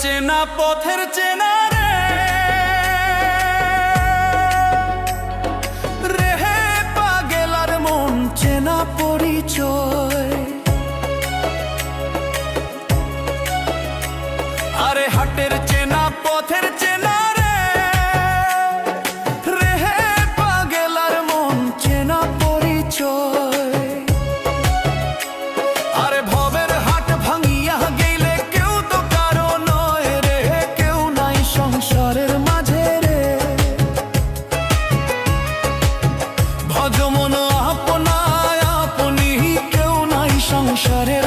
চেনা পথের চেনা রে রেহে পাগেলার মন চেনা পরিচয়। আরে হাটের চেনা পথের চেনা রে রেহে পাগেলার মন চেনা পরিচয়। আরে ভবের হাট ভাঙিয়া গেলে কেউ তো কারো নয় রে, কেউ নাই সংসারের মাঝে রে। ভজমন আপনায় আপনি কেউ নাই সংসারের